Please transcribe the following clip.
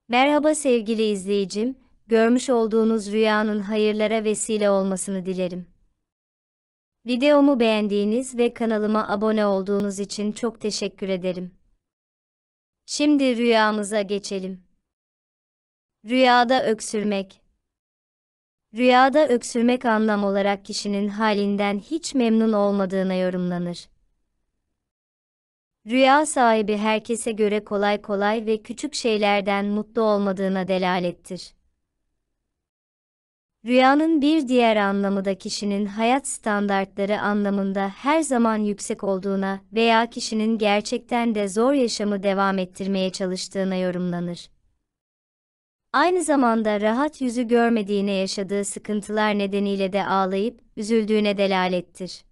Merhaba sevgili izleyicim, görmüş olduğunuz rüyanın hayırlara vesile olmasını dilerim. Videomu beğendiğiniz ve kanalıma abone olduğunuz için çok teşekkür ederim. Şimdi rüyamıza geçelim. Rüyada öksürmek. Rüyada öksürmek anlam olarak kişinin halinden hiç memnun olmadığına yorumlanır. Rüya sahibi herkese göre kolay kolay ve küçük şeylerden mutlu olmadığına delalettir. Rüyanın bir diğer anlamı da kişinin hayat standartları anlamında her zaman yüksek olduğuna veya kişinin gerçekten de zor yaşamı devam ettirmeye çalıştığına yorumlanır. Aynı zamanda rahat yüzü görmediğine yaşadığı sıkıntılar nedeniyle de ağlayıp üzüldüğüne delalettir.